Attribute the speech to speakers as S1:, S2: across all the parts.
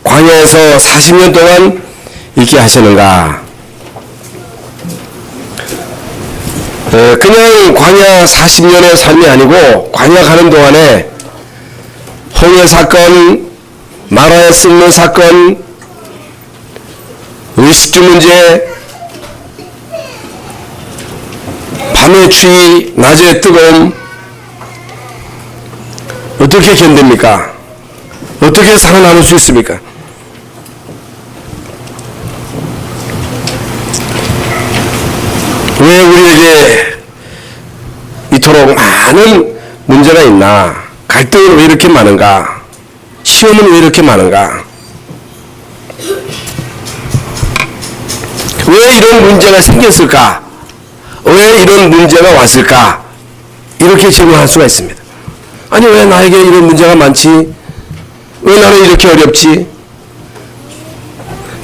S1: 광야에서 40년 동안 있게 하시는가? 그냥 광야 40년의 삶이 아니고 광야 가는 동안에 홍해 사건, 마라에 썩는 사건, 의식주 문제, 밤의 추위, 낮의 뜨거움, 어떻게 견딥니까? 어떻게 살아남을 수 있습니까? 왜 우리에게 이토록 많은 문제가 있나? 갈등은 왜 이렇게 많은가? 시험은 왜 이렇게 많은가? 왜 이런 문제가 생겼을까? 왜 이런 문제가 왔을까? 이렇게 질문할 수가 있습니다. 아니, 왜 나에게 이런 문제가 많지? 왜 나는 이렇게 어렵지?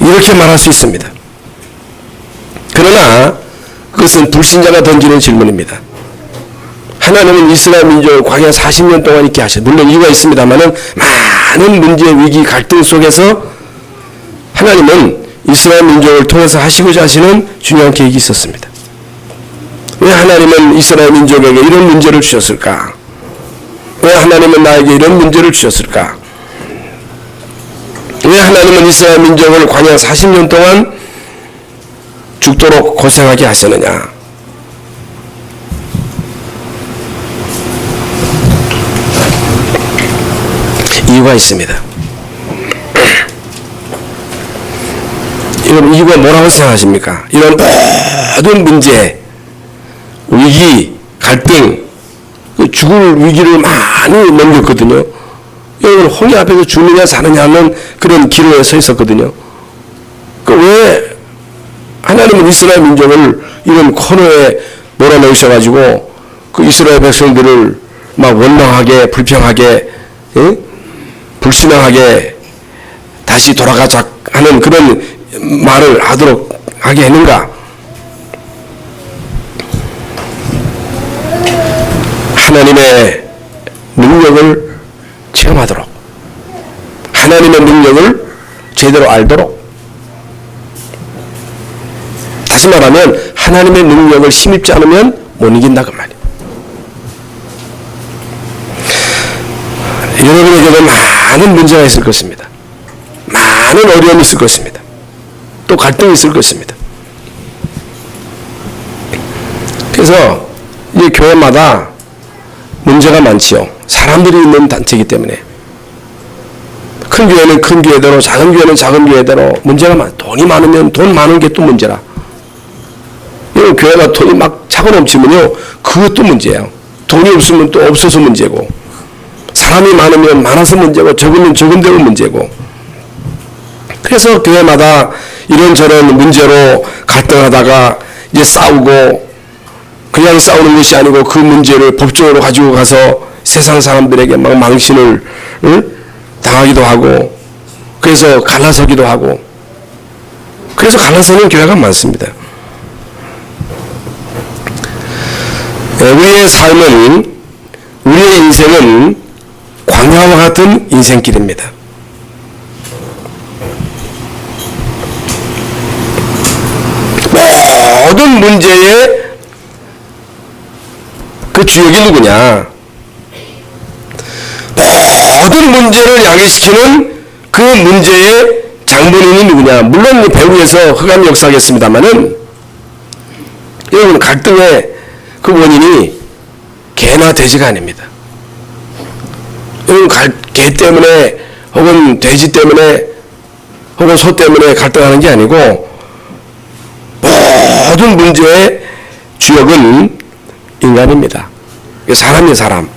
S1: 이렇게 말할 수 있습니다. 그러나 그것은 불신자가 던지는 질문입니다. 하나님은 이스라엘 민족을 광야 40년 동안 있게 하셨어요. 물론 이유가 있습니다만은 많은 문제, 위기, 갈등 속에서 하나님은 이스라엘 민족을 통해서 하시고자 하시는 중요한 계획이 있었습니다. 왜 하나님은 이스라엘 민족에게 이런 문제를 주셨을까? 왜 하나님은 나에게 이런 문제를 주셨을까? 왜 하나님은 이스라엘 민족을 광야 40년 동안 죽도록 고생하게 하셨느냐? 이유가 있습니다. 여러분, 이유가 뭐라고 생각하십니까? 이런 모든 문제, 위기, 갈등, 죽을 위기를 많이 넘겼거든요. 여러분, 홍해 앞에서 죽느냐 사느냐는 그런 기로에 서 있었거든요. 왜 하나님은 이스라엘 민족을 이런 코너에 몰아넣으셔가지고 그 이스라엘 백성들을 막 원망하게, 불평하게, 불신앙하게 다시 돌아가자 하는 그런 말을 하도록 하게 했는가? 하나님의 능력을 체험하도록, 하나님의 능력을 제대로 알도록, 다시 말하면 하나님의 능력을 힘입지 않으면 못 이긴다 그 말이에요. 여러분에게도 많은 문제가 있을 것입니다. 많은 어려움이 있을 것입니다. 또 갈등이 있을 것입니다. 그래서 이 교회마다 문제가 많지요. 사람들이 있는 단체이기 때문에. 큰 교회는 큰 교회대로, 작은 교회는 작은 교회대로 문제가 많아. 돈이 많으면 돈 많은 게 또 문제라. 이 교회가 돈이 막 차고 넘치면요, 그것도 문제예요. 돈이 없으면 또 없어서 문제고, 사람이 많으면 많아서 문제고, 적으면 적은 대로 문제고. 그래서 교회마다 이런저런 문제로 갈등하다가 이제 싸우고, 그냥 싸우는 것이 아니고 그 문제를 법적으로 가지고 가서 세상 사람들에게 막 망신을 당하기도 하고, 그래서 갈라서기도 하고, 그래서 갈라서는 교회가 많습니다. 우리의 삶은, 우리의 인생은 광야와 같은 인생길입니다. 모든 문제의 그 주역이 누구냐? 모든 문제를 야기시키는 그 문제의 장본인이 누구냐? 물론 배후에서 흑암 역사겠습니다만은, 여러분, 갈등의 그 원인이 개나 돼지가 아닙니다. 여러분, 개 때문에 혹은 돼지 때문에 혹은 소 때문에 갈등하는 게 아니고, 모든 문제의 주역은 인간입니다. 사람이에요, 사람.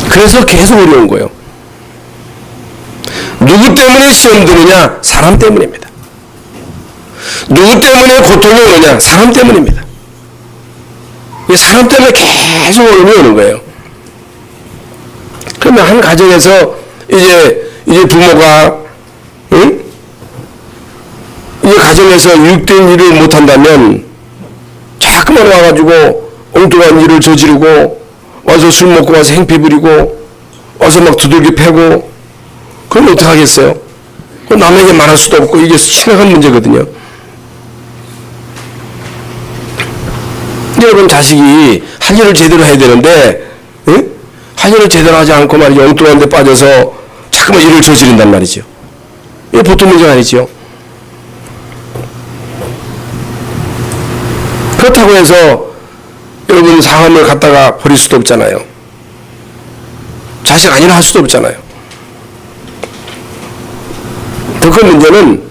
S1: 그래서 계속 어려운 거예요. 누구 때문에 시험 드느냐? 사람 때문입니다. 누구 때문에 고통이 오느냐? 사람 때문입니다. 사람 때문에 계속 어려움이 오는 거예요. 그러면 한 가정에서 이제 부모가, 이 가정에서 유익된 일을 못한다면 자꾸만 와가지고 엉뚱한 일을 저지르고 와서 술 먹고 와서 행패 부리고 와서 막 두들겨 패고 그럼 어떡하겠어요? 남에게 말할 수도 없고 이게 심각한 문제거든요. 여러분 자식이 할 일을 제대로 해야 되는데 할 일을 제대로 하지 않고 말이죠. 엉뚱한 데 빠져서 자꾸만 일을 저지른단 말이죠. 이게 보통 문제가 아니죠. 그렇다고 해서 여러분 상함을 갖다가 버릴 수도 없잖아요. 자식 아니라 할 수도 없잖아요. 더 큰 문제는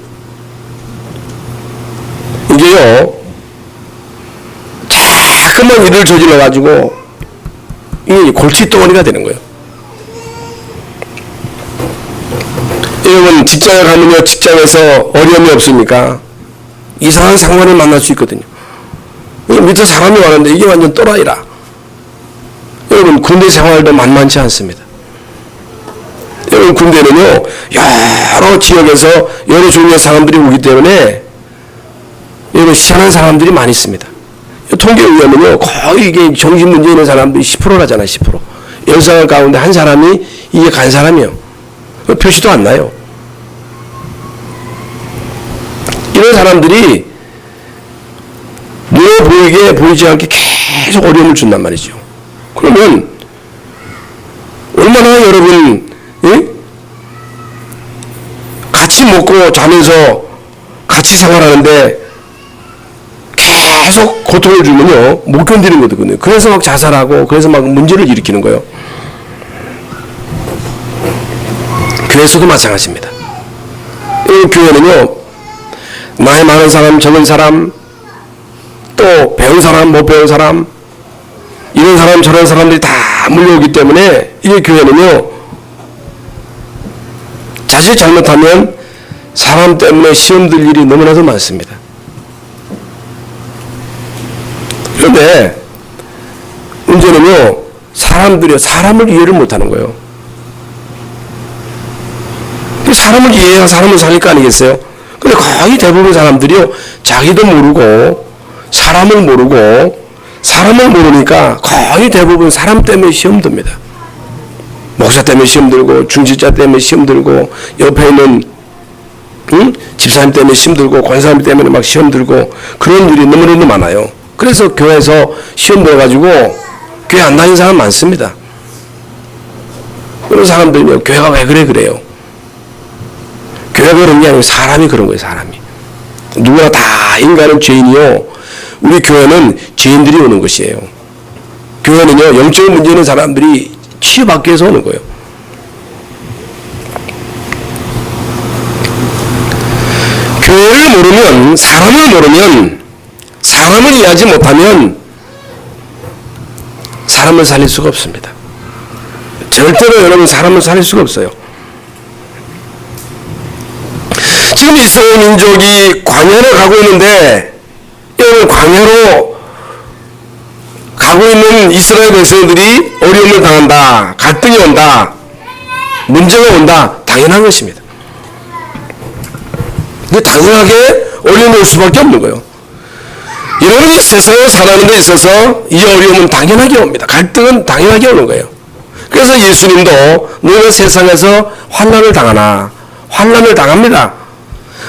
S1: 이게요, 자꾸만 일을 저질러 가지고 이게 골칫덩어리가 되는 거예요. 여러분 직장에 가면요, 직장에서 어려움이 없습니까? 이상한 상관을 만날 수 있거든요. 밑에 사람이 왔는데 이게 완전 또라이라. 여러분 군대 생활도 만만치 않습니다. 여러분 군대는요, 여러 지역에서 여러 종류의 사람들이 오기 때문에 여러분 희한한 사람들이 많이 있습니다. 통계에 의하면요, 거의 이게 정신 문제 있는 사람들이 10%라잖아요. 10%. 10사람 가운데 한 사람이 이게 간 사람이요. 표시도 안 나요. 이런 사람들이 눈에 보이게 보이지 않게 계속 어려움을 준단 말이죠. 그러면 얼마나 여러분 같이 먹고 자면서 같이 생활하는데 계속 고통을 주면요 못 견디는 거거든요. 그래서 막 자살하고 그래서 막 문제를 일으키는 거예요. 교회에서도 마찬가지입니다. 이 교회는요, 나이 많은 사람, 적은 사람, 또 배운 사람, 못 배운 사람, 이런 사람, 저런 사람들이 다 몰려오기 때문에 이 교회는요, 자칫 잘못하면 사람 때문에 시험 들 일이 너무나도 많습니다. 그런데 문제는요, 사람들이 사람을 이해를 못하는 거예요. 사람을 이해해야 사람을 살릴 거 아니겠어요? 근데 거의 대부분 사람들이요, 자기도 모르고 사람을 모르고 사람을 모르니까 거의 대부분 사람 때문에 시험 듭니다. 목사 때문에 시험 들고, 중직자 때문에 시험 들고, 옆에 있는 집사님 때문에 시험 들고, 권사님 때문에 막 시험 들고, 그런 일이 너무너무 많아요. 그래서 교회에서 시험 들어가지고 교회 안 다니는 사람 많습니다. 그런 사람들은요, 교회가 왜 그래요? 교회가 그런 게 아니고 사람이 그런 거예요. 사람이. 누구나 다 인간은 죄인이요, 우리 교회는 죄인들이 오는 것이에요. 교회는요, 영적인 문제 있는 사람들이 치유받기 위해서 오는 거예요. 교회를 모르면, 사람을 모르면, 사람을 이해하지 못하면 사람을 살릴 수가 없습니다. 절대로 여러분 사람을 살릴 수가 없어요. 지금 이스라엘 민족이 광야로 가고 있는데, 여러분 광야로 가고 있는 이스라엘 백성들이 어려움을 당한다, 갈등이 온다, 문제가 온다, 당연한 것입니다. 근데 당연하게 어려움이 올 수밖에 없는 거예요. 여러분이 세상에 살아가는 데 있어서 이 어려움은 당연하게 옵니다. 갈등은 당연하게 오는 거예요. 그래서 예수님도 너희가 세상에서 환난을 당하나, 환난을 당합니다.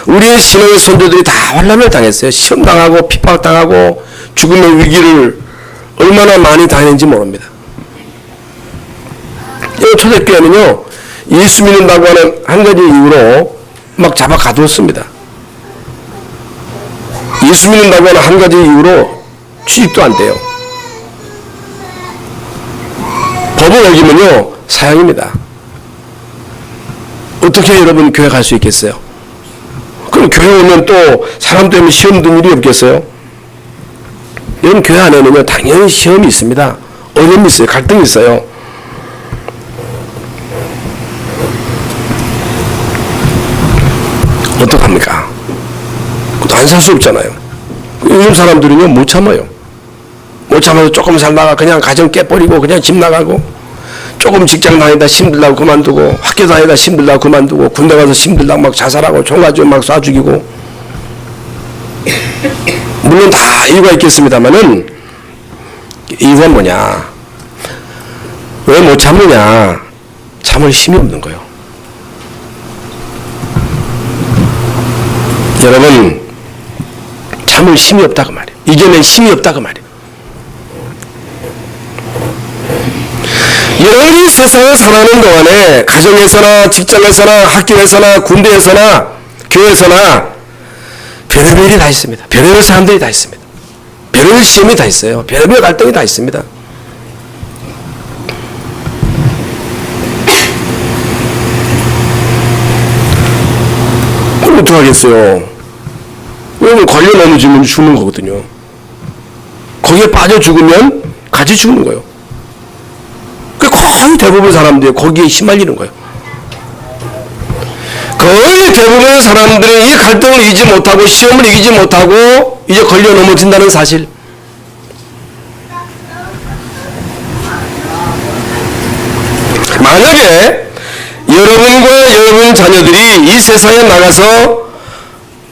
S1: 우리의 신앙의 선조들이 다 환난을 당했어요. 시험 당하고 핍박 당하고 죽음의 위기를 얼마나 많이 당했는지 모릅니다. 이 초대교회는요, 예수 믿는다고 하는 한 가지 이유로 막 잡아 가두었습니다. 예수 믿는다고 하는 한 가지 이유로 취직도 안 돼요. 법을 어기면요, 사형입니다. 어떻게 여러분 교회 갈 수 있겠어요? 그럼 교회 오면 또 사람 때문에 시험 든 일이 없겠어요? 여러분 교회 안에는요, 당연히 시험이 있습니다. 어려움이 있어요. 갈등이 있어요. 어떡합니까? 안 살 수 없잖아요. 요즘 사람들은요, 못 참아요. 못 참아서 조금 살다가 그냥 가정 깨버리고 그냥 집 나가고, 조금 직장 다니다 힘들다고 그만두고, 학교 다니다 힘들다고 그만두고, 군대 가서 힘들다고 막 자살하고 총 가지고 막 쏴 죽이고. 물론 다 이유가 있겠습니다만은, 이유가 뭐냐? 왜 못 참느냐? 참을 힘이 없는 거예요. 여러분, 참을 힘이 없다고 말이에요. 이겨낼 힘이 없다고 말이에요. 여러분이 세상을 살아가는 동안에 가정에서나 직장에서나 학교에서나 군대에서나 교회에서나 별의별 일이 다 있습니다. 별의별 사람들이 다 있습니다. 별의별 시험이 다 있어요. 별의별 갈등이 다 있습니다. 그럼 어떡하겠어요? 왜냐면 걸려 넘어지면 죽는 거거든요. 거기에 빠져 죽으면 같이 죽는 거예요. 거의 대부분 사람들이 거기에 휘말리는 거예요. 거의 대부분 사람들이 이 갈등을 이기지 못하고 시험을 이기지 못하고 이제 걸려 넘어진다는 사실. 만약에 여러분과 여러분 자녀들이 이 세상에 나가서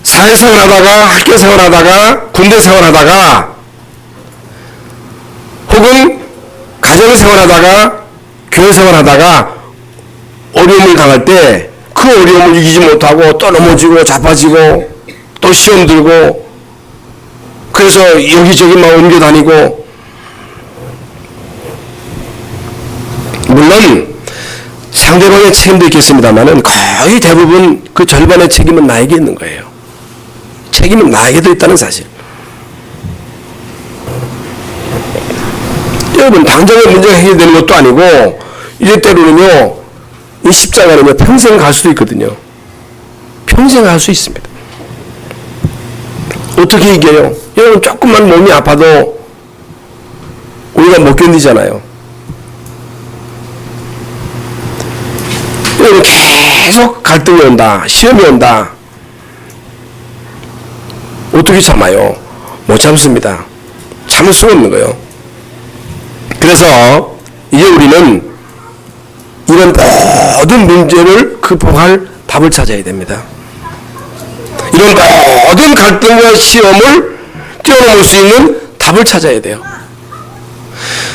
S1: 사회생활하다가 학교생활하다가 군대생활하다가 혹은 가정생활하다가 교회생활하다가 어려움을 당할 때 그 어려움을 이기지 못하고 또 넘어지고 자빠지고 또 시험 들고 그래서 여기저기 막 옮겨 다니고, 물론 상대방의 책임도 있겠습니다만은 거의 대부분 그 절반의 책임은 나에게 있는 거예요. 책임은 나에게도 있다는 사실. 여러분, 당장의 문제가 해결되는 것도 아니고 이제 때로는요 이 십자가는요 평생 갈 수도 있거든요. 평생 갈 수 있습니다. 어떻게 이겨요? 여러분, 조금만 몸이 아파도 우리가 못 견디잖아요. 여러분, 계속 갈등이 온다, 시험이 온다. 어떻게 참아요? 못 참습니다. 참을 수가 없는 거예요. 그래서 이제 우리는 이런 모든 문제를 극복할 답을 찾아야 됩니다. 이런 모든 갈등과 시험을 뛰어넘을 수 있는 답을 찾아야 돼요.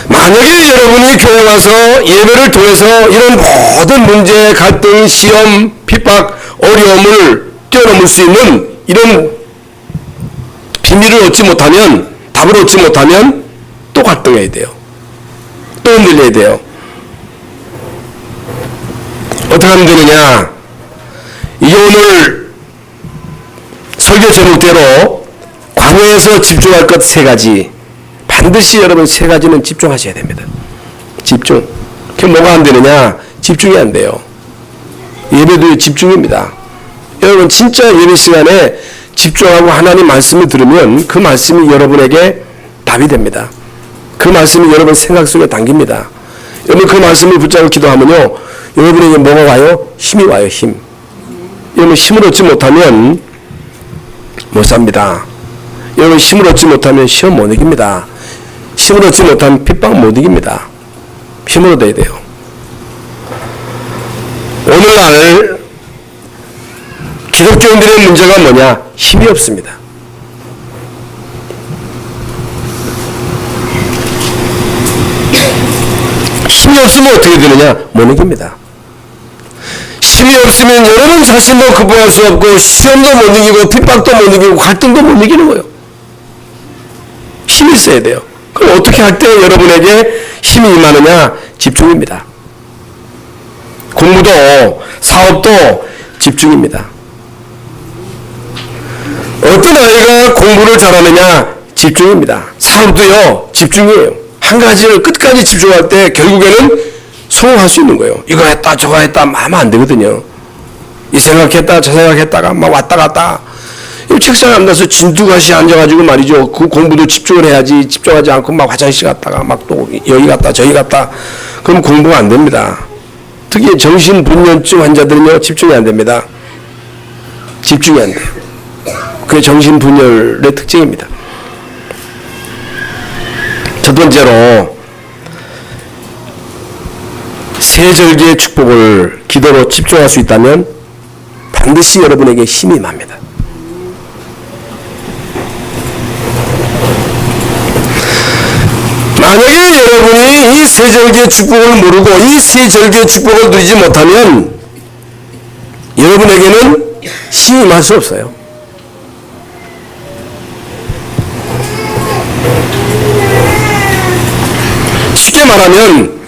S1: 만약에 여러분이 교회 와서 예배를 통해서 이런 모든 문제, 갈등, 시험, 핍박, 어려움을 뛰어넘을 수 있는 이런 비밀을 얻지 못하면, 답을 얻지 못하면 또 갈등해야 돼요. 또 흔들려야 돼요. 어떻게 하면 되느냐? 이게 오늘 설교 제목대로 광야에서 집중할 것 3가지. 반드시 여러분 3가지는 집중하셔야 됩니다. 집중. 그게 뭐가 안 되느냐? 집중이 안 돼요. 예배도 집중입니다. 여러분, 진짜 예배 시간에 집중하고 하나님 말씀을 들으면 그 말씀이 여러분에게 답이 됩니다. 그 말씀이 여러분 생각 속에 담깁니다. 여러분, 그 말씀을 붙잡고 기도하면요 여러분에게 뭐가 와요? 힘이 와요. 힘. 여러분, 힘을 얻지 못하면 못 삽니다. 여러분, 힘을 얻지 못하면 시험 못 이깁니다. 힘을 얻지 못하면 핍박 못 이깁니다. 힘을 얻어야 돼요. 오늘날 기독교인들의 문제가 뭐냐? 힘이 없습니다. 힘이 없으면 어떻게 되느냐? 못 이깁니다. 힘이 없으면 여러분 자신도 극복할 수 없고 시험도 못 이기고 핍박도 못 이기고 갈등도 못 이기는 거예요. 힘이 있어야 돼요. 그럼 어떻게 할 때 여러분에게 힘이 임하느냐? 집중입니다. 공부도 사업도 집중입니다. 어떤 아이가 공부를 잘하느냐? 집중입니다. 사업도요 집중이에요. 한 가지를 끝까지 집중할 때 결국에는 성공할 수 있는 거예요. 이거 했다 저거 했다 하면 안 되거든요. 이 생각했다 저 생각했다가 막 왔다 갔다. 이 책상에 앉아서 진두같이 앉아가지고 말이죠. 그 공부도 집중을 해야지. 집중하지 않고 막 화장실 갔다가 막 또 여기 갔다 저기 갔다. 그럼 공부가 안 됩니다. 특히 정신분열증 환자들은요 집중이 안 됩니다. 집중이 안 돼요. 그게 정신분열의 특징입니다. 첫 번째로 세 절기의 축복을 기도로 집중할 수 있다면 반드시 여러분에게 힘이 임합니다. 만약에 여러분이 이 이 세 절기의 축복을 모르고 이 세 절기의 축복을 누리지 못하면 여러분에게는 신이 임할 수 없어요. 쉽게 말하면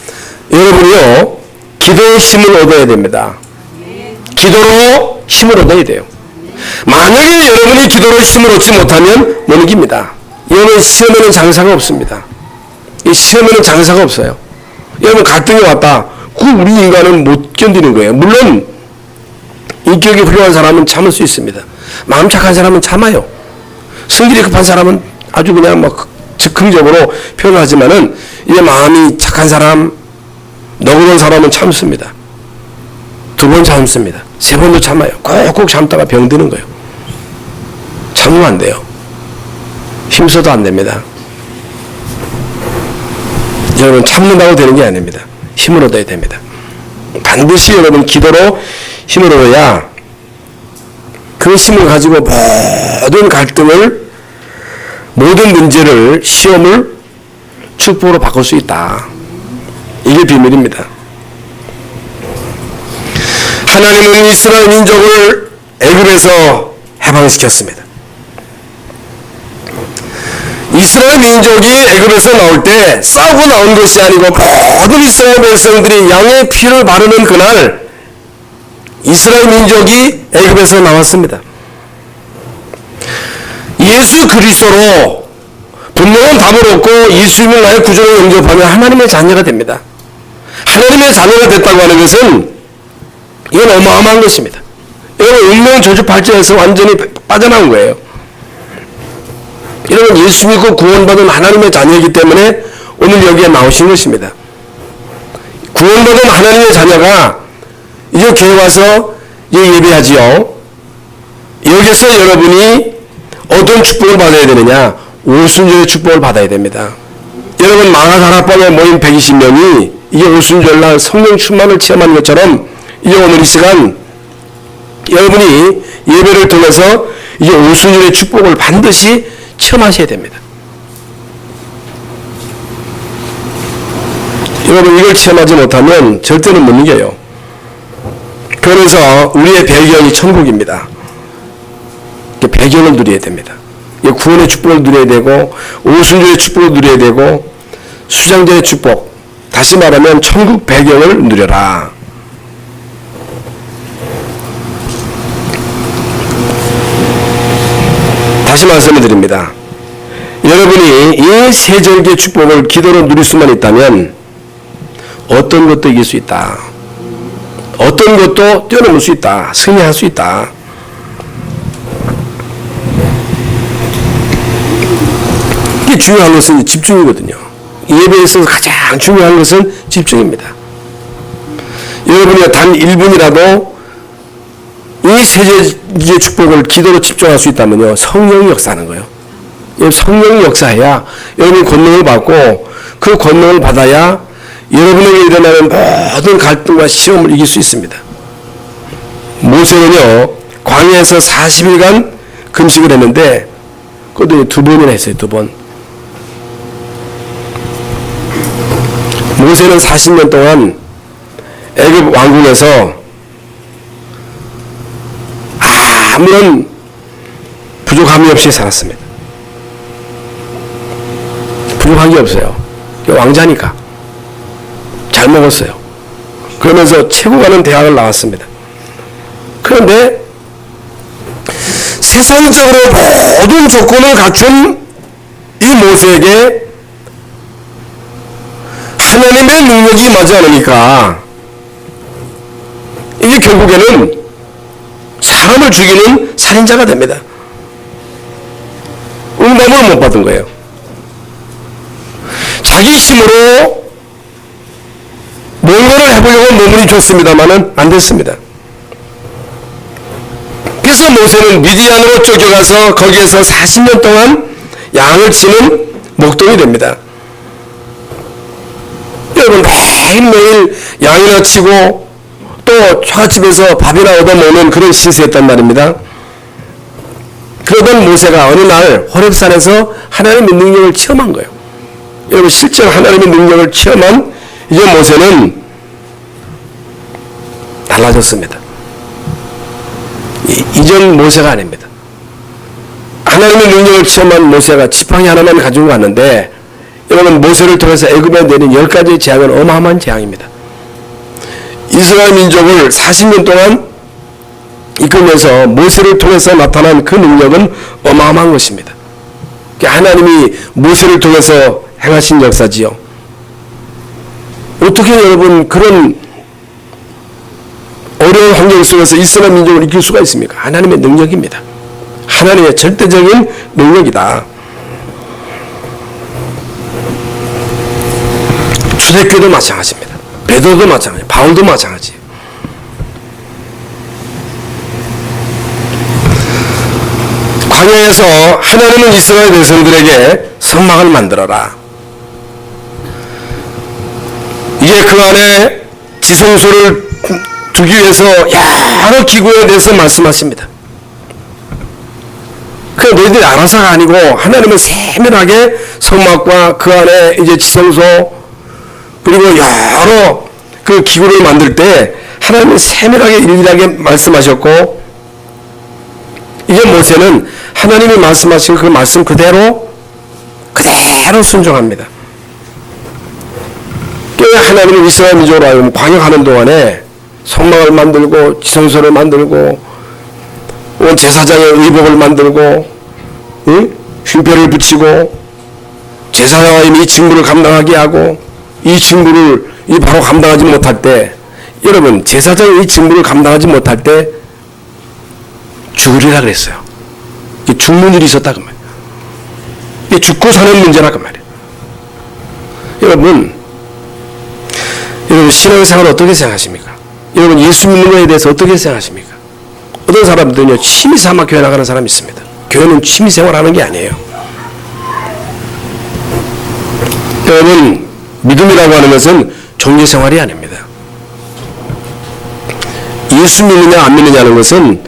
S1: 여러분이요, 기도의 힘을 얻어야 됩니다. 기도로 힘을 얻어야 돼요. 만약에 여러분이 기도로 힘을 얻지 못하면 못 이깁니다. 여러분 시험에는 장사가 없습니다. 이 시험에는 장사가 없어요. 여러분 갈등이 왔다. 그 우리 인간은 못 견디는 거예요. 물론 인격이 훌륭한 사람은 참을 수 있습니다. 마음 착한 사람은 참아요. 성질이 급한 사람은 아주 그냥 막 즉흥적으로 표현하지만은 이제 마음이 착한 사람, 너그러운 사람은 참습니다. 2번 참습니다. 3번도 참아요. 꼭꼭 참다가 병드는 거예요. 참으면 안 돼요. 힘써도 안 됩니다. 여러분 참는다고 되는 게 아닙니다. 힘을 얻어야 됩니다. 반드시 여러분 기도로 힘을 얻어야 그 힘을 가지고 모든 갈등을, 모든 문제를, 시험을 축복으로 바꿀 수 있다. 이게 비밀입니다. 하나님은 이스라엘 민족을 애굽에서 해방시켰습니다. 이스라엘 민족이 애굽에서 나올 때 싸우고 나온 것이 아니고 모든 이스라엘 백성들이 양의 피를 바르는 그날 이스라엘 민족이 애굽에서 나왔습니다. 예수 그리스도로 분명한 답을 얻고 예수님을 나의 구주로 영접하면 하나님의 자녀가 됩니다. 하나님의 자녀가 됐다고 하는 것은 이건 어마어마한 것입니다. 이건 운명 저주 팔자에서 완전히 빠져나온 거예요. 여러분 예수 믿고 구원받은 하나님의 자녀이기 때문에 오늘 여기에 나오신 것입니다. 구원받은 하나님의 자녀가 이제 교회 와서 예배하지요. 여기서 여러분이 어떤 축복을 받아야 되느냐? 오순절의 축복을 받아야 됩니다. 여러분 마가다락방에 모인 120명이 이게 오순절날 성령 충만을 체험한 것처럼 이제 오늘 이 시간 여러분이 예배를 통해서 이제 오순절의 축복을 반드시 체험하셔야 됩니다. 여러분 이걸 체험하지 못하면 절대는 못 이겨요. 그래서 우리의 배경이 천국입니다. 배경을 누려야 됩니다. 구원의 축복을 누려야 되고 오순절의 축복을 누려야 되고 수장절의 축복, 다시 말하면 천국 배경을 누려라. 다시 말씀을 드립니다. 여러분이 이 세 절기의 축복을 기도로 누릴 수만 있다면 어떤 것도 이길 수 있다. 어떤 것도 뛰어넘을 수 있다. 승리할 수 있다. 이게 중요한 것은 집중이거든요. 예배에 있어서 가장 중요한 것은 집중입니다. 여러분이 단 1분이라도 이 세 절기의 축복을 기도로 집중할 수 있다면요, 성령이 역사하는 거예요. 성령이 역사해야 여러분이 권능을 받고 그 권능을 받아야 여러분에게 일어나는 모든 갈등과 시험을 이길 수 있습니다. 모세는요 광야에서 40일간 금식을 했는데 그것도 2번이나 했어요. 2번. 모세는 40년 동안 애굽 왕궁에서 아무런 부족함이 없이 살았습니다. 부족한 게 없어요. 왕자니까 잘 먹었어요. 그러면서 최고 가는 대학을 나왔습니다. 그런데 세상적으로 모든 조건을 갖춘 이 모세에게 하나님의 능력이 임하지 않으니까 이게 결국에는 사람을 죽이는 살인자가 됩니다. 응답을 못 받은 거예요. 자기 힘으로 뭔가를 해보려고 몸을 줬습니다만은 안 됐습니다. 그래서 모세는 미디안으로 쫓겨가서 거기에서 40년 동안 양을 치는 목동이 됩니다. 여러분 매일매일 양이나 치고 또 처갓집에서 밥이나 얻어먹는 그런 신세였단 말입니다. 그러던 모세가 어느 날 호렙산에서 하나님의 능력을 체험한 거예요. 여러분 실제로 하나님의 능력을 체험한 이제 모세는 달라졌습니다. 이전 모세가 아닙니다. 하나님의 능력을 체험한 모세가 지팡이 하나만 가지고 갔는데 여러분 모세를 통해서 애굽에 내린 10가지의 재앙은 어마어마한 재앙입니다. 이스라엘 민족을 40년 동안 이끌면서 모세를 통해서 나타난 그 능력은 어마어마한 것입니다. 하나님이 모세를 통해서 행하신 역사지요. 어떻게 여러분 그런 어려운 환경 속에서 이스라엘 민족을 이길 수가 있습니까? 하나님의 능력입니다. 하나님의 절대적인 능력이다. 초대교회도 마찬가지입니다. 베드로도 마찬가지, 바울도 마찬가지. 광야에서 하나님은 이스라엘 백성들에게 성막을 만들어라. 이제 그 안에 지성소를 두기 위해서 여러 기구에 대해서 말씀하십니다. 그 너희들이 알아서가 아니고 하나님은 세밀하게 성막과 그 안에 이제 지성소 그리고 여러 그 기구를 만들 때 하나님은 세밀하게 일일하게 말씀하셨고 이제 모세는 하나님이 말씀하신 그 말씀 그대로 순종합니다. 하나님은 이스라엘 민족으로 하여금 광역하는 동안에 성막을 만들고 지성소를 만들고 제사장의 의복을 만들고 휘표를 붙이고 제사장이 이 직무를 감당하게 하고 이 직무를 바로 감당하지 못할 때 여러분 제사장이 이 직무를 감당하지 못할 때 죽으리라 그랬어요. 죽는 일이 있었다 그 말이에요. 이게 죽고 사는 문제라 그 말이에요. 여러분 신앙생활 어떻게 생각하십니까? 여러분 예수 믿는 것에 대해서 어떻게 생각하십니까? 어떤 사람들은요 취미삼아 교회 나가는 사람이 있습니다. 교회는 취미생활 하는 게 아니에요. 여러분 믿음이라고 하는 것은 종교생활이 아닙니다. 예수 믿느냐 안 믿느냐는 것은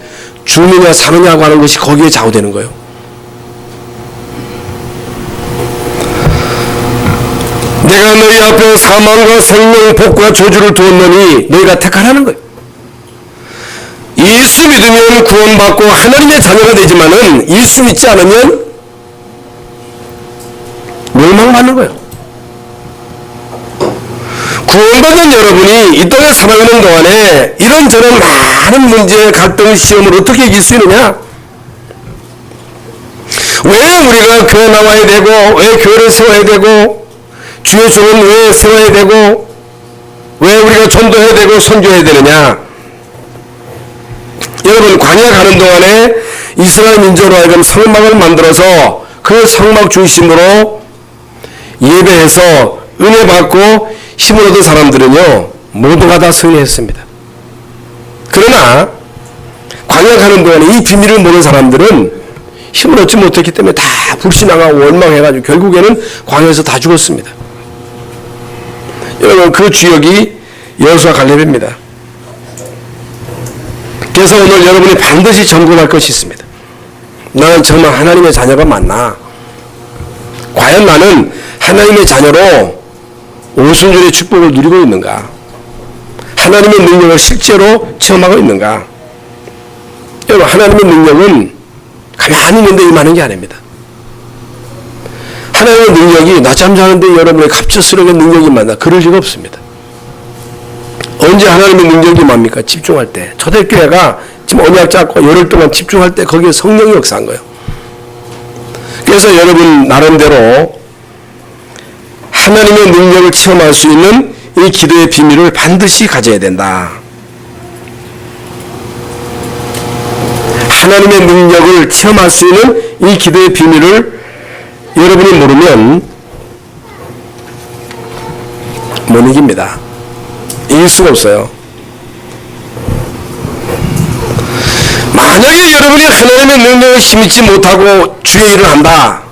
S1: 죽느냐 사느냐고 하는 것이 거기에 좌우되는 거예요. 내가 너희 앞에 사망과 생명, 복과 저주를 두었노니 너희가 택하라는 거예요. 예수 믿으면 구원받고 하나님의 자녀가 되지만은 예수 믿지 않으면 멸망받는 거예요. 구원받은 여러분이 이 땅에 살아가는 동안에 이런저런 많은 문제, 갈등, 시험을 어떻게 이길 수 있느냐? 왜 우리가 교회 나와야 되고 왜 교회를 세워야 되고 주의 종은 왜 세워야 되고 왜 우리가 전도해야 되고 선교해야 되느냐? 여러분 광야 가는 동안에 이스라엘 민족으로 하여금 성막을 만들어서 그 성막 중심으로 예배해서 은혜 받고 힘을 얻은 사람들은요 모두가 다 승리했습니다. 그러나 광야 가는 동안에 이 비밀을 모르는 사람들은 힘을 얻지 못했기 때문에 다 불신하고 원망해가지고 결국에는 광야에서 다 죽었습니다. 여러분 그 주역이 여호수아 갈렙입니다. 그래서 오늘 여러분이 반드시 점검할 것이 있습니다. 나는 정말 하나님의 자녀가 맞나? 과연 나는 하나님의 자녀로 오순절의 축복을 누리고 있는가? 하나님의 능력을 실제로 체험하고 있는가? 여러분 하나님의 능력은 가만히 있는데 임하는 게 아닙니다. 하나님의 능력이 낮잠 자는데 여러분의 갑작스럽게 능력이 많나? 그럴 리가 없습니다. 언제 하나님의 능력이 뭡니까? 집중할 때. 초대교회가 지금 언약 잡고 열흘 동안 집중할 때 거기에 성령이 역사한 거예요. 그래서 여러분 나름대로 하나님의 능력을 체험할 수 있는 이 기도의 비밀을 반드시 가져야 된다. 하나님의 능력을 체험할 수 있는 이 기도의 비밀을 여러분이 모르면 못 이깁니다. 이길 수가 없어요. 만약에 여러분이 하나님의 능력을 힘입지 못하고 주의 일을 한다.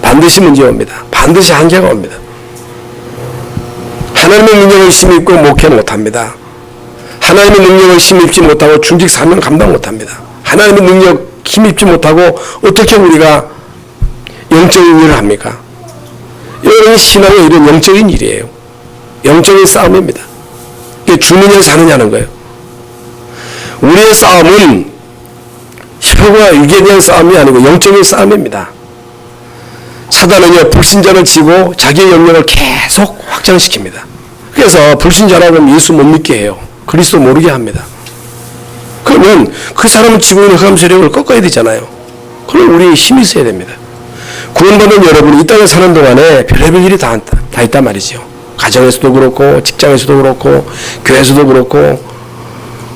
S1: 반드시 문제가 옵니다. 반드시 한계가 옵니다. 하나님의 능력을 힘입고 목회 못합니다. 하나님의 능력을 힘입지 못하고 중직 사명 감당 못합니다. 하나님의 능력 힘입지 못하고 어떻게 우리가 영적인 일을 합니까? 여러분, 신앙은 이런 영적인 일이에요. 영적인 싸움입니다. 이게 죽느냐 사느냐는 거예요. 우리의 싸움은 혈과 육에 대한 싸움이 아니고 영적인 싸움입니다. 사단은요, 불신자를 지고 자기의 영역을 계속 확장시킵니다. 그래서 불신자라고 하면 예수 못 믿게 해요. 그리스도 모르게 합니다. 그러면 그 사람을 지고 있는 흑암 세력을 꺾어야 되잖아요. 그럼 우리 힘이 있어야 됩니다. 구원받은 여러분이 이 땅에 사는 동안에 별의별 일이 다 있단 말이죠. 가정에서도 그렇고 직장에서도 그렇고 교회에서도 그렇고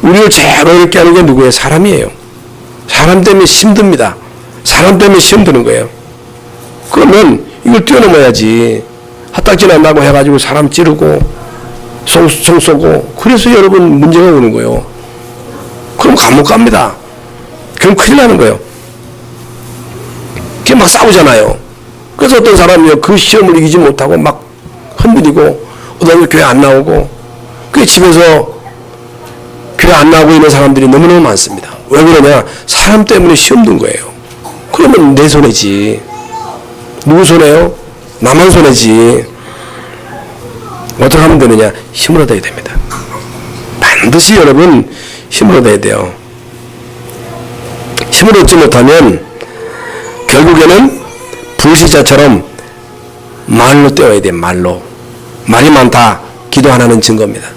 S1: 우리를 제일 어렵게 하는 게 누구예요? 사람이에요. 사람 때문에 힘듭니다. 사람 때문에 시험 드는 거예요. 그러면 이걸 뛰어넘어야지. 핫딱지 난다고 해가지고 사람 찌르고 총 쏘고 그래서 여러분 문제가 오는 거예요. 그럼 감옥 갑니다. 그럼 큰일 나는 거예요. 그게 막 싸우잖아요. 그래서 어떤 사람이요, 그 시험을 이기지 못하고 막 흔들리고 어떤 교회 안 나오고, 그 집에서 교회 안 나오고 있는 사람들이 너무너무 많습니다. 왜 그러냐? 사람 때문에 시험 든 거예요. 그러면 내 손해지. 누구 손해요? 나만 손해지. 어떻게 하면 되느냐? 힘을 얻어야 됩니다. 반드시 여러분 힘을 얻어야 돼요. 힘을 얻지 못하면 결국에는 불시자처럼 말로 때워야 돼. 말로. 말이 많다. 기도 하나는 증거입니다.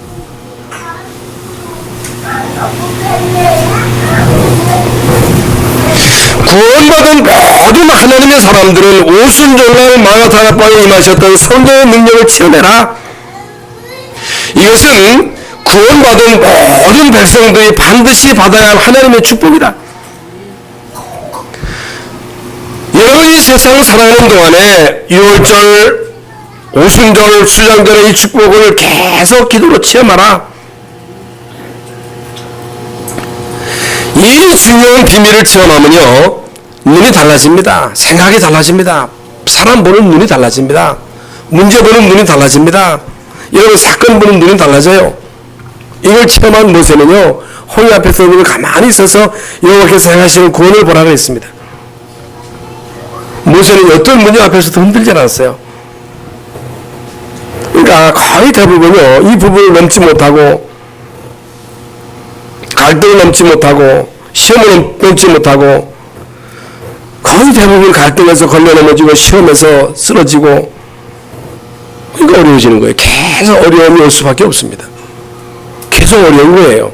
S1: 구원받은 모든 하나님의 사람들은 오순절날 마가다락방에 임하셨던 성령의 능력을 체험해라. 이것은 구원받은 모든 백성들이 반드시 받아야 할 하나님의 축복이다. 여러분이 세상을 살아가는 동안에 6월절, 오순절, 수장절의 이 축복을 계속 기도로 체험하라. 이 중요한 비밀을 체험하면요, 눈이 달라집니다. 생각이 달라집니다. 사람 보는 눈이 달라집니다. 문제 보는 눈이 달라집니다. 여러분, 사건 보는 눈이 달라져요. 이걸 체험한 모세는요, 홍해 앞에서 눈을 가만히 있어서 여호와께서 행하시는 구원을 보라 그랬습니다. 모세는 어떤 문제 앞에서도 흔들지 않았어요. 그러니까 거의 대부분요, 이 부분을 넘지 못하고, 갈등을 넘지 못하고, 시험을 넘지 못하고, 거의 대부분 갈등에서 걸려 넘어지고, 시험에서 쓰러지고, 그러니까 어려워지는 거예요. 계속 어려움이 올 수밖에 없습니다. 계속 어려운 거예요.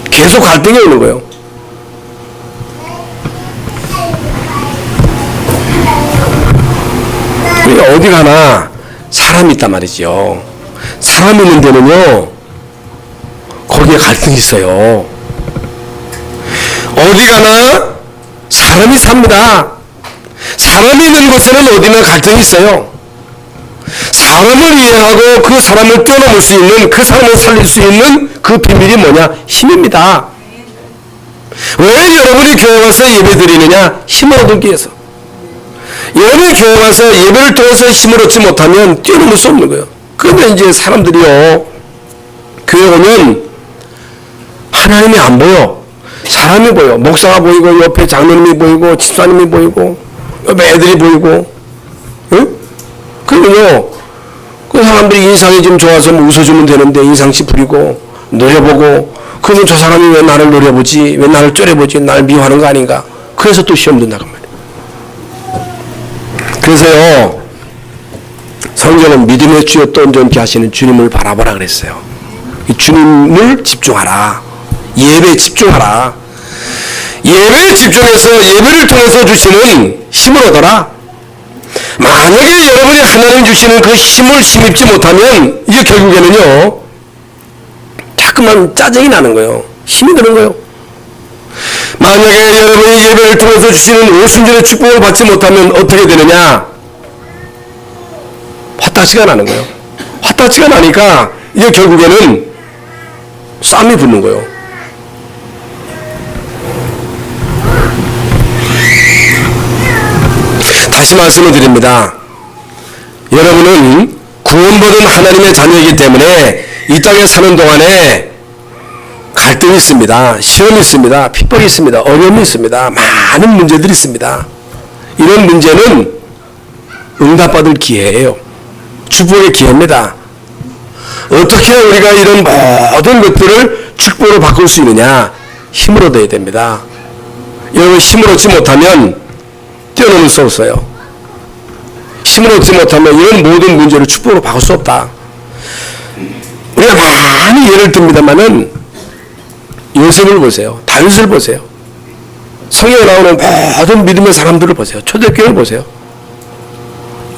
S1: 계속 갈등이 오는 거예요. 그러니까 어디 가나 사람이 있단 말이죠. 사람 있는 데는요, 거기에 갈등이 있어요. 어디 가나 사람이 삽니다. 사람이 있는 곳에는 어디나 갈등이 있어요. 사람을 이해하고 그 사람을 뛰어넘을 수 있는, 그 사람을 살릴 수 있는 그 비밀이 뭐냐? 힘입니다. 왜 여러분이 교회 와서 예배 드리느냐? 힘을 얻기 위해서. 여러분이 교회 와서 예배를 통해서 힘을 얻지 못하면 뛰어넘을 수 없는 거예요. 그런데 이제 사람들이요, 교회 오면 하나님이 안 보여. 사람이 보여. 목사가 보이고, 옆에 장로님이 보이고, 집사님이 보이고, 옆에 애들이 보이고, 응? 그러면요, 그 사람들이 인상이 좀 좋아서 뭐 웃어주면 되는데 인상씨 부리고, 노려보고, 그러면 저 사람이 왜 나를 노려보지? 왜 나를 쪼려보지? 나를 미워하는 거 아닌가? 그래서 또 시험 든다고 말이에요. 그래서요, 성경은 믿음의 주여 또 온전케 하시는 주님을 바라보라 그랬어요. 주님을 집중하라. 예배에 집중하라. 예배에 집중해서 예배를 통해서 주시는 힘을 얻어라. 만약에 여러분이 하나님 주시는 그 힘을 힘입지 못하면 이게 결국에는요, 자꾸만 짜증이 나는 거예요. 힘이 드는 거예요. 만약에 여러분이 예배를 통해서 주시는 오순절의 축복을 받지 못하면 어떻게 되느냐? 화딱지가 나는 거예요. 화딱지가 나니까 이게 결국에는 싸움이 붙는 거예요. 다시 말씀을 드립니다. 여러분은 구원받은 하나님의 자녀이기 때문에 이 땅에 사는 동안에 갈등이 있습니다. 시험이 있습니다. 핍박이 있습니다. 어려움이 있습니다. 많은 문제들이 있습니다. 이런 문제는 응답받을 기회예요. 축복의 기회입니다. 어떻게 우리가 이런 모든 것들을 축복으로 바꿀 수 있느냐? 힘을 얻어야 됩니다. 여러분, 힘을 얻지 못하면 뛰어넘을 수 없어요. 힘을 얻지 못하면 이런 모든 문제를 축복으로 바꿀 수 없다. 우리가 많이 예를 듭니다만은 요셉을 보세요. 다윗을 보세요. 성경에 나오는 모든 믿음의 사람들을 보세요. 초대교회를 보세요.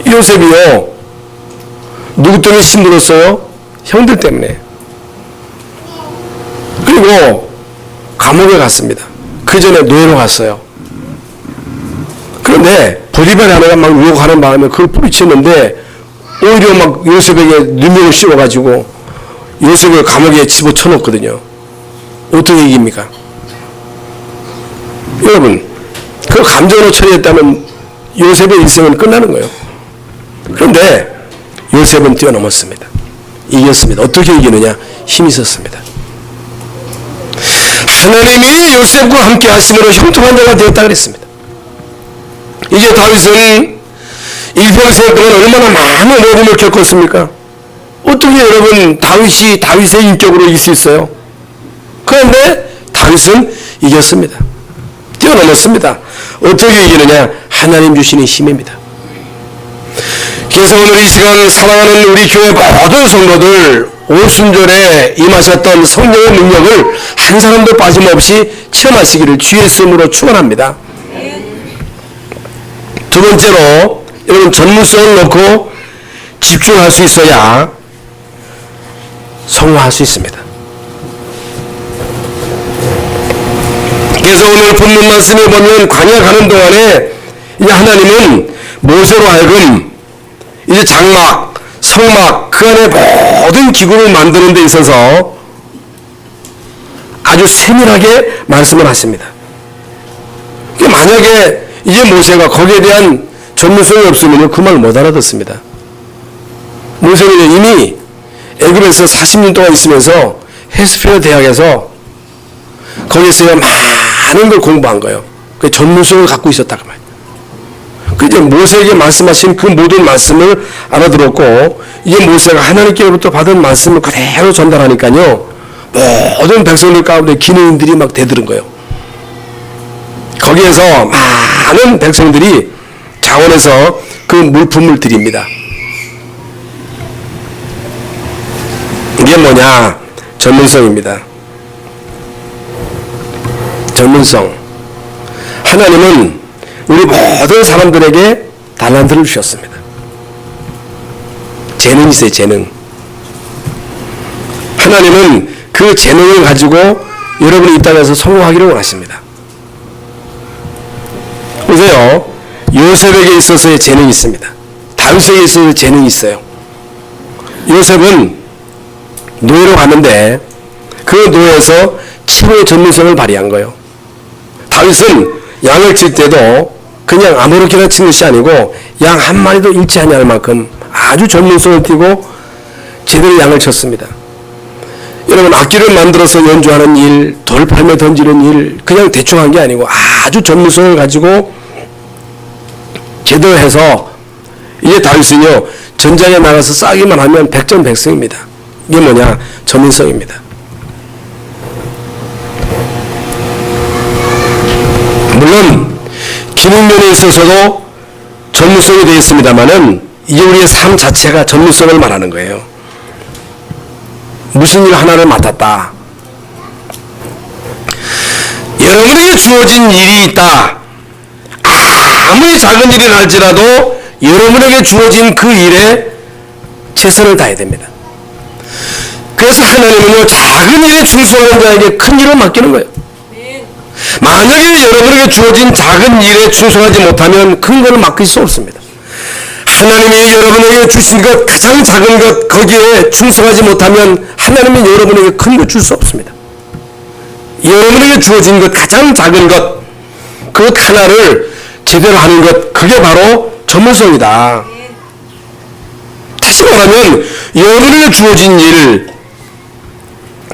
S1: 요셉이요, 누구 때문에 힘들었어요? 형들 때문에. 그리고 감옥에 갔습니다. 그 전에 노예로 갔어요. 그런데 보디발 아내가 막 유혹하는 마음에 그걸 뿌리쳤는데 오히려 막 요셉에게 누명을 씌워가지고 요셉을 감옥에 집어쳐놓거든요. 어떻게 이깁니까? 여러분, 그 감정으로 처리했다면 요셉의 인생은 끝나는 거예요. 그런데 요셉은 뛰어넘었습니다. 이겼습니다. 어떻게 이기느냐? 힘이 있었습니다. 하나님이 요셉과 함께 하심으로 형통한 자가 되었다 그랬습니다. 이제 다윗은 일평생 동안 얼마나 많은 어려움을 겪었습니까? 어떻게 여러분 다윗의 인격으로 이길 수 있어요? 그런데 다윗은 이겼습니다. 뛰어넘었습니다. 어떻게 이기느냐? 하나님 주시는 힘입니다. 그래서 오늘 이 시간 사랑하는 우리 교회 모든 성도들 오순절에 임하셨던 성령의 능력을 한 사람도 빠짐없이 체험하시기를 주의 이름으로 축원합니다. 두 번째로 여러분, 전문성을 놓고 집중할 수 있어야 성화할 수 있습니다. 그래서 오늘 본문 말씀에 보면 광야 가는 동안에 이제 하나님은 모세로 하여금 이제 장막, 성막 그 안에 모든 기구를 만드는 데 있어서 아주 세밀하게 말씀을 하십니다. 만약에 이제 모세가 거기에 대한 전문성이 없으면 그 말 못 알아듣습니다. 모세는 이미 애굽에서 40년 동안 있으면서 헤스피어 대학에서 거기에서 많은 걸 공부한 거예요. 그 전문성을 갖고 있었다 그 말이에요. 그 이제 모세에게 말씀하신 그 모든 말씀을 알아들었고, 이제 모세가 하나님께로부터 받은 말씀을 그대로 전달하니까요, 모든 백성들 가운데 기능들이 막 대들은 거예요. 거기에서 많은 백성들이 자원해서 그 물품을 드립니다. 이게 뭐냐? 전문성입니다. 전문성. 하나님은 우리 모든 사람들에게 달란트를 주셨습니다. 재능이 있어요, 재능. 하나님은 그 재능을 가지고 여러분이 이 땅에서 성공하기를 원하십니다. 보세요. 요셉에게 있어서의 재능이 있습니다. 다윗에게 있어서 재능이 있어요. 요셉은 노예로 갔는데 그 노예에서 치료의 전문성을 발휘한 거예요. 다윗은 양을 칠 때도 그냥 아무렇게나 친 것이 아니고 양 한 마리도 잃지 않을 만큼 아주 전문성을 띠고 제대로 양을 쳤습니다. 여러분, 악기를 만들어서 연주하는 일, 돌 팔며 던지는 일, 그냥 대충 한 게 아니고 아주 전문성을 가지고 제대로 해서 이제 다윗은요, 전장에 나가서 싸기만 하면 백전백승입니다. 이게 뭐냐? 전문성입니다. 물론 기능면에 있어서도 전문성이 되어 있습니다만은 이게 우리의 삶 자체가 전문성을 말하는 거예요. 무슨 일 하나를 맡았다. 여러분에게 주어진 일이 있다. 아무리 작은 일이 날지라도 여러분에게 주어진 그 일에 최선을 다해야 됩니다. 그래서 하나님은요, 작은 일에 충성하는 자에게 큰 일을 맡기는 거예요. 만약에 여러분에게 주어진 작은 일에 충성하지 못하면 큰 것을 맡길 수 없습니다. 하나님이 여러분에게 주신 것, 가장 작은 것, 거기에 충성하지 못하면 하나님이 여러분에게 큰 것 줄 수 없습니다. 여러분에게 주어진 것, 가장 작은 것, 그 하나를 제대로 하는 것, 그게 바로 전문성이다. 다시 말하면 여러분에게 주어진 일,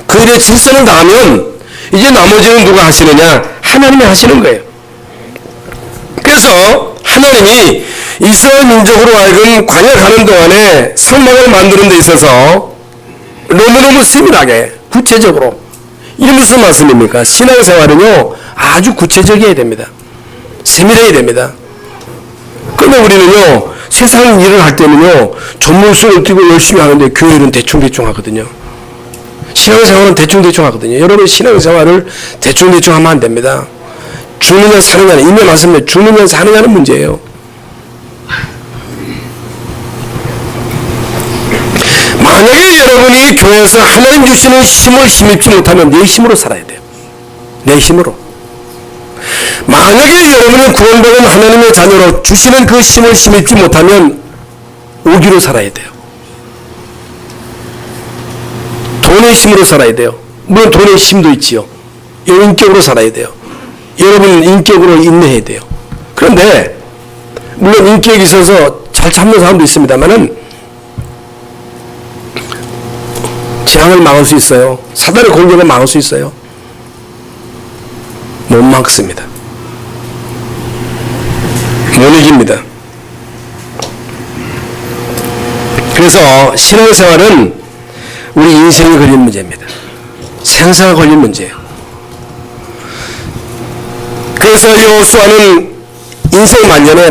S1: 그 일에 진선을 다하면 이제 나머지는 누가 하시느냐? 하나님이 하시는 거예요. 그래서 하나님이 이스라엘 민족으로 하여금 광야가는 동안에 성막을 만드는 데 있어서 너무너무 세밀하게 구체적으로, 이게 무슨 말씀입니까? 신앙생활은요 아주 구체적이어야 됩니다. 세밀해야 됩니다. 그런데 우리는요 세상 일을 할 때는요 전문성을 띄고 열심히 하는데 교회는 대충대충 하거든요. 신앙생활은 대충대충 하거든요. 여러분 신앙생활을 대충대충 하면 안 됩니다. 죽느냐 사느냐는, 이미 말씀드린 죽느냐 사느냐는 문제예요. 만약에 여러분이 교회에서 하나님 주시는 힘을 힘입지 못하면 내 힘으로 살아야 돼요. 내 힘으로. 만약에 여러분은 구원받은 하나님의 자녀로 주시는 그 힘을 힘입지 못하면 오기로 살아야 돼요. 돈의 힘으로 살아야 돼요. 물론 돈의 힘도 있지요. 인격으로 살아야 돼요. 여러분 인격으로 인내해야 돼요. 그런데 물론 인격이 있어서 잘 참는 사람도 있습니다만은 재앙을 막을 수 있어요. 사단의 공격을 막을 수 있어요. 못 막습니다. 못 이깁니다. 그래서 신앙생활은 우리 인생이 걸린 문제입니다. 생사가 걸린 문제예요. 그래서 여호수아는 인생 만년에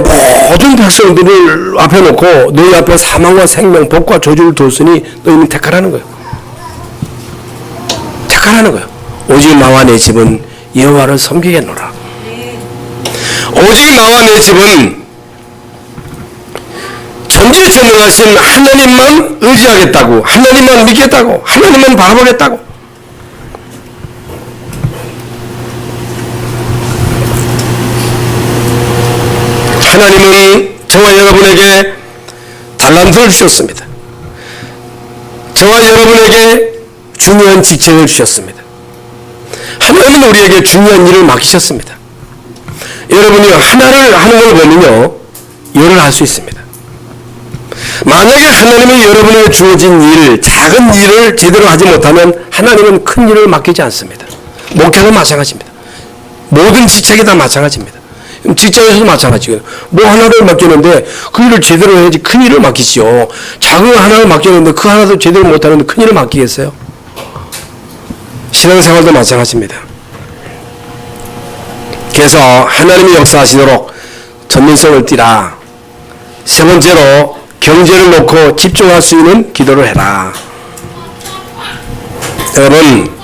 S1: 모든 백성들을 앞에 놓고 너희 앞에 사망과 생명, 복과 저주를 뒀으니 너희는 택하라는 거예요. 택하라는 거예요. 오직 나와 내 집은 여호와를 섬기겠노라. 오직 나와 내 집은 전지전능하신 하나님만 의지하겠다고, 하나님만 믿겠다고, 하나님만 바라보겠다고. 하나님은 저와 여러분에게 달란트를 주셨습니다. 저와 여러분에게 중요한 직책을 주셨습니다. 하나님은 우리에게 중요한 일을 맡기셨습니다. 여러분이 하나를 하는 걸 보면요 열을 할 수 있습니다. 만약에 하나님이 여러분에게 주어진 일, 작은 일을 제대로 하지 못하면 하나님은 큰 일을 맡기지 않습니다. 목회도 마찬가지입니다. 모든 직책이 다 마찬가지입니다. 직장에서도 마찬가지예요. 뭐 하나를 맡기는데 그 일을 제대로 해야지 큰 일을 맡기지요. 작은 하나를 맡기는데 그 하나도 제대로 못하는데 큰 일을 맡기겠어요? 신앙생활도 마찬가지입니다. 그래서 하나님이 역사하시도록 전문성을 띠라. 세 번째로 경제를 놓고 집중할 수 있는 기도를 해라. 여러분,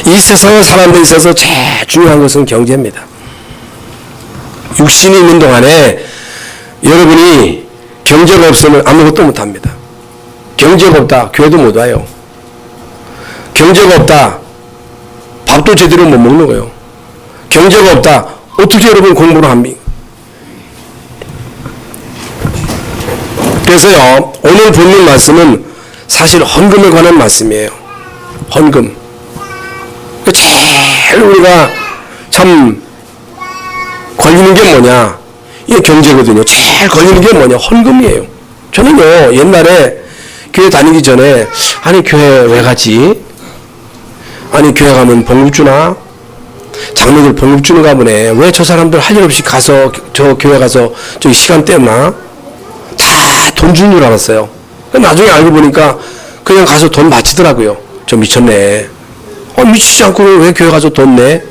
S1: 이 세상을 사는 데 있어서 제일 중요한 것은 경제입니다. 육신이 있는 동안에 여러분이 경제가 없으면 아무것도 못합니다. 경제가 없다, 교회도 못 와요. 경제가 없다, 밥도 제대로 못 먹는 거예요. 경제가 없다, 어떻게 여러분 공부를 합니까? 그래서요, 오늘 본문 말씀은 사실 헌금에 관한 말씀이에요. 헌금. 제일 우리가 참 걸리는 게 뭐냐? 이게 경제거든요. 제일 걸리는 게 뭐냐? 헌금이에요. 저는요, 옛날에 교회 다니기 전에, 아니, 교회 왜 가지? 아니, 교회 가면 봉급 주나? 장로들 봉급 주는가 보네. 왜 저 사람들 할 일 없이 가서, 저 교회 가서 저기 시간 때우나? 다 돈 주는 줄 알았어요. 나중에 알고 보니까 그냥 가서 돈 바치더라고요. 저 미쳤네. 미치지 않고 왜 교회 가서 돈 내?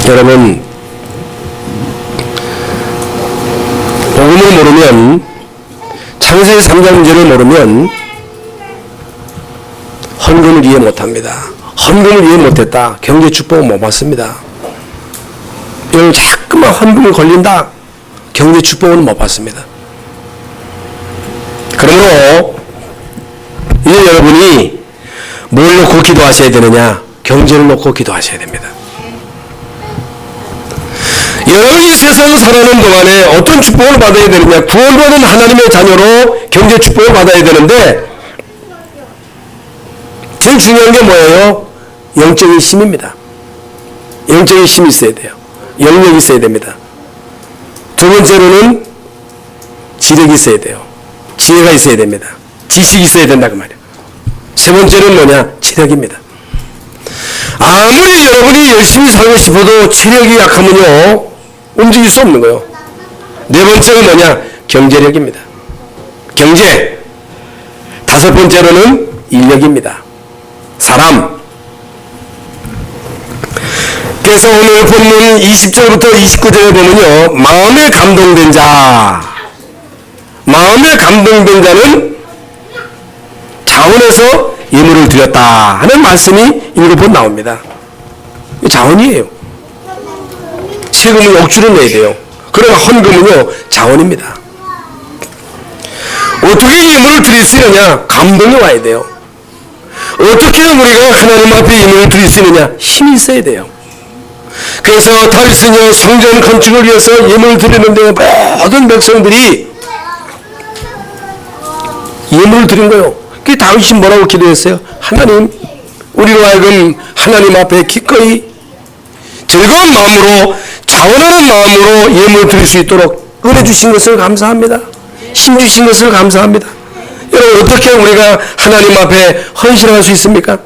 S1: 여러분, 복음을 모르면, 창세기 3장 문제를 모르면 헌금을 이해 못합니다. 헌금을 이해 못했다, 경제 축복은 못 받습니다. 여러분, 자꾸만 헌금을 걸린다, 경제 축복은 못 받습니다. 그러므로 이제 여러분이 뭘 놓고 기도하셔야 되느냐? 경제를 놓고 기도하셔야 됩니다. 여러분이 세상을 살아가는 동안에 어떤 축복을 받아야 되느냐? 구원받은 하나님의 자녀로 경제 축복을 받아야 되는데 제일 중요한 게 뭐예요? 영적인 힘입니다. 영적인 힘이 있어야 돼요. 영역이 있어야 됩니다. 두 번째로는 지력이 있어야 돼요. 지혜가 있어야 됩니다. 지식이 있어야 된다 그 말이에요. 세 번째는 뭐냐? 체력입니다. 아무리 여러분이 열심히 살고 싶어도 체력이 약하면요 움직일 수 없는 거예요. 네 번째는 뭐냐? 경제력입니다. 경제. 다섯 번째로는 인력입니다. 사람. 그래서 오늘 본문 20절부터 29절에 보면요, 마음에 감동된 자, 마음에 감동된 자는 자원에서 예물을 드렸다 하는 말씀이 7번 나옵니다. 자원이에요. 세금은 억지로 내야 돼요. 그러나 헌금은요 자원입니다. 어떻게 예물을 드릴 수 있느냐? 감동이 와야 돼요. 어떻게 우리가 하나님 앞에 예물을 드릴 수 있느냐? 힘이 있어야 돼요. 그래서 다윗은요 성전 건축을 위해서 예물을 드리는데 모든 백성들이 예물을 드린 거예요. 그 다윗이 뭐라고 기도했어요? 하나님, 우리로 하여금 하나님 앞에 기꺼이 즐거운 마음으로 자원하는 마음으로 예물을 드릴 수 있도록 은혜 주신 것을 감사합니다. 힘 주신 것을 감사합니다. 여러분, 어떻게 우리가 하나님 앞에 헌신할 수 있습니까?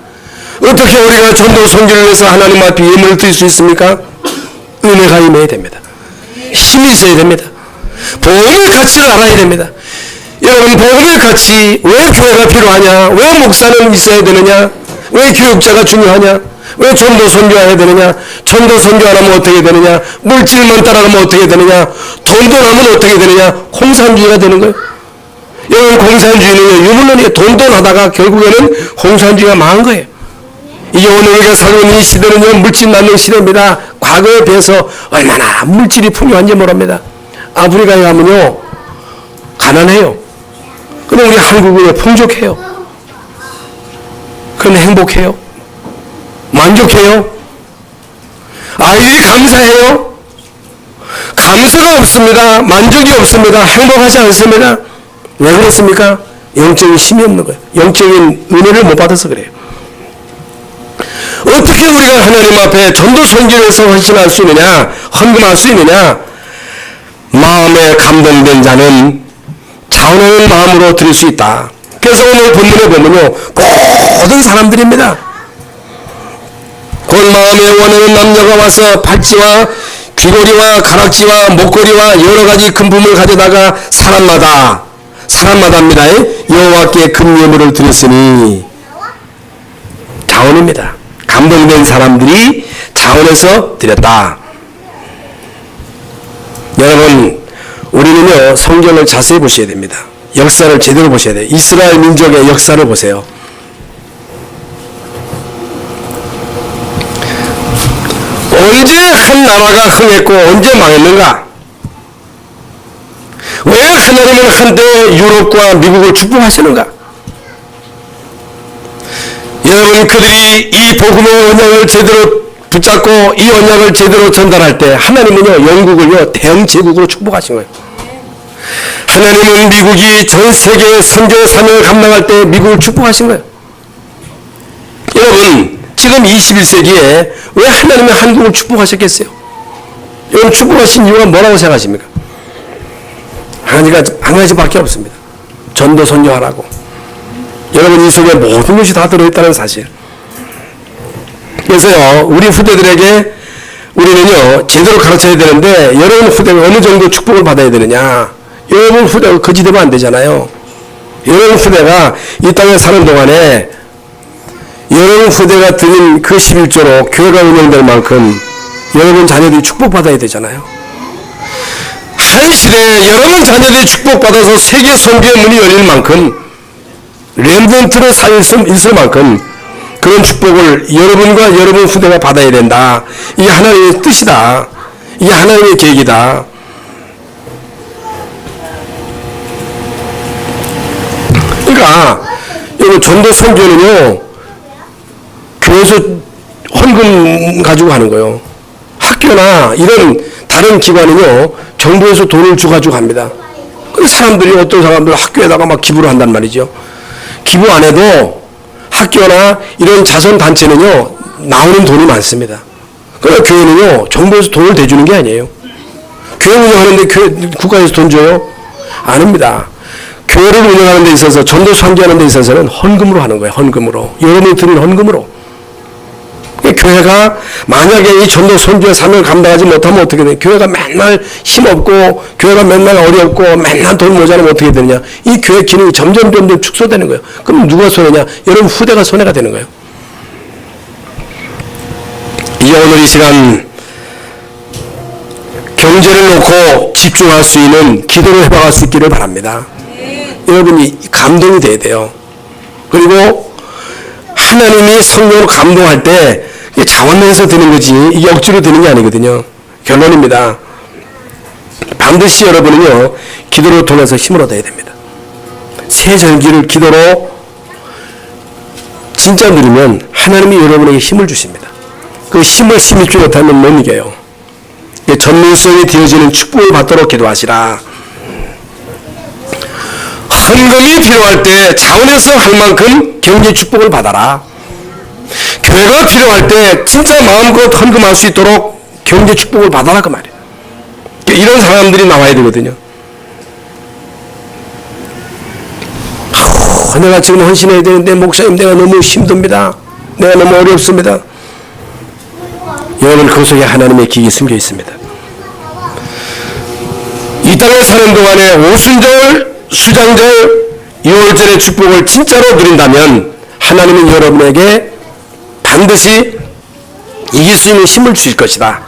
S1: 어떻게 우리가 전도 선교를 위해서 하나님 앞에 예물을 드릴 수 있습니까? 은혜가 임해야 됩니다. 힘이 있어야 됩니다. 복음의 가치를 알아야 됩니다. 여러분, 복음의 가치, 왜 교회가 필요하냐? 왜 목사는 있어야 되느냐? 왜 교육자가 중요하냐? 왜 전도 선교해야 되느냐? 전도 선교 안 하면 어떻게 되느냐? 물질만 따라가면 어떻게 되느냐? 돈도 나면 어떻게 되느냐? 공산주의가 되는 거예요. 여러분, 공산주의는 유물론이에요. 돈도 나다가 결국에는 공산주의가 망한 거예요. 이게 오늘 우리가 살고 있는 이 시대는요, 물질 낳는 시대입니다. 과거에 비해서 얼마나 물질이 풍요한지 모릅니다. 아프리카에 가면요, 가난해요. 그럼 우리 한국은 풍족해요. 그럼 행복해요. 만족해요. 아이들이 감사해요. 감사가 없습니다. 만족이 없습니다. 행복하지 않습니다. 왜 그렇습니까? 영적인 힘이 없는 거예요. 영적인 은혜를 못 받아서 그래요. 어떻게 우리가 하나님 앞에 전도 선교에서 헌신할 수 있느냐? 헌금할 수 있느냐? 마음에 감동된 자는 자원하는 마음으로 드릴 수 있다. 그래서 오늘 본문에 보면요, 모든 사람들입니다. 곧 마음에 원하는 남녀가 와서 팔찌와 귀걸이와 가락지와 목걸이와 여러 가지 금품을 가져다가 사람마다입니다. 여호와께 금예물을 드렸으니 자원입니다. 감동된 사람들이 자원해서 드렸다. 여러분, 우리는요 성경을 자세히 보셔야 됩니다. 역사를 제대로 보셔야 돼요. 이스라엘 민족의 역사를 보세요. 언제 한 나라가 흥했고 언제 망했는가? 왜 하나님은 한때 유럽과 미국을 축복하시는가? 여러분, 그들이 이 복음의 언약을 제대로 붙잡고 이 언약을 제대로 전달할 때 하나님은요 영국을요 대영 제국으로 축복하신 거예요. 하나님은 미국이 전 세계 선교 사명을 감당할 때 미국을 축복하신 거예요. 여러분, 지금 21세기에 왜 하나님이 한국을 축복하셨겠어요? 여러분, 축복하신 이유가 뭐라고 생각하십니까? 한 가지밖에 없습니다. 전도 선교하라고. 여러분, 이 속에 모든 것이 다 들어있다는 사실. 그래서요, 우리 후대들에게 우리는요 제대로 가르쳐야 되는데, 여러분 후대가 어느 정도 축복을 받아야 되느냐? 여러분 후대가 거지되면 안 되잖아요. 여러분 후대가 이 땅에 사는 동안에 여러분 후대가 드린 그 11조로 교회가 운영될 만큼 여러분 자녀들이 축복받아야 되잖아요. 한 시대에 여러분 자녀들이 축복받아서 세계 선교의 문이 열릴 만큼, 렘넌트로 있을 만큼 그런 축복을 여러분과 여러분 후대가 받아야 된다. 이게 하나님의 뜻이다. 이게 하나님의 계획이다. 그러니까 이거 전도 선교는요 교회에서 헌금 가지고 하는 거예요. 학교나 이런 다른 기관은요 정부에서 돈을 주가지고 합니다. 그 사람들이, 어떤 사람들 학교에다가 막 기부를 한단 말이죠. 기부 안 해도 학교나 이런 자선단체는요 나오는 돈이 많습니다. 그러나 교회는요 정부에서 돈을 대주는 게 아니에요. 교회 운영하는데 국가에서 돈 줘요? 아닙니다. 교회를 운영하는 데 있어서, 전도 선교하는 데 있어서는 헌금으로 하는 거예요. 헌금으로. 여러분이 드린 헌금으로. 교회 교회가 만약에 이 전도 선교의 사명을 감당하지 못하면 어떻게 되냐? 교회가 맨날 힘없고 교회가 맨날 어렵고 맨날 돈 모자라면 어떻게 되느냐? 이 교회 기능이 점점 축소되는 거예요. 그럼 누가 손해냐? 여러분 후대가 손해가 되는 거예요. 이제 오늘 이 시간 경제를 놓고 집중할 수 있는 기도를 해봐갈 수 있기를 바랍니다. 여러분이 감동이 돼야 돼요. 그리고 하나님이 성령으로 감동할 때 이게 자원내에서 되는 거지 이게 억지로 되는 게 아니거든요. 결론입니다. 반드시 여러분은요 기도를 통해서 힘을 얻어야 됩니다. 새 절기를 기도로 진짜 누리면 하나님이 여러분에게 힘을 주십니다. 그 힘을 힘입지 못하면 못 이겨요. 전문성이 되어지는 축복을 받도록 기도하시라. 헌금이 필요할 때 자원해서 할 만큼 경제 축복을 받아라. 교회가 필요할 때 진짜 마음껏 헌금할 수 있도록 경제 축복을 받아라 그 말이에요. 이런 사람들이 나와야 되거든요. 내가 지금 헌신해야 되는데 목사님 내가 너무 힘듭니다. 내가 너무 어렵습니다. 여러분 그 속에 하나님의 기억이 숨겨 있습니다. 이 땅에 사는 동안에 오순절, 수장절, 유월절의 축복을 진짜로 누린다면 하나님은 여러분에게 반드시 이길 수 있는 힘을 주실 것이다.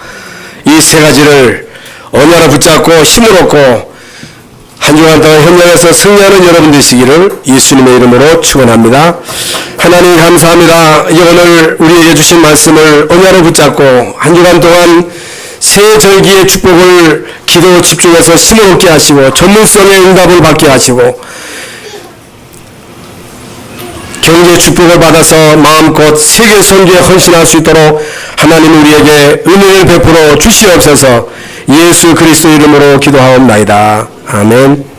S1: 이 세 가지를 언약으로 붙잡고 힘을 얻고 한 주간 동안 현장에서 승리하는 여러분 되시기를 예수님의 이름으로 축원합니다. 하나님 감사합니다. 오늘 우리에게 주신 말씀을 언약으로 붙잡고 한 주간 동안 새 절기의 축복을 기도 집중해서 힘을 얻게 하시고 전문성의 응답을 받게 하시고 경제 축복을 받아서 마음껏 세계 선교에 헌신할 수 있도록 하나님 우리에게 은혜를 베풀어 주시옵소서. 예수 그리스도 이름으로 기도하옵나이다. 아멘.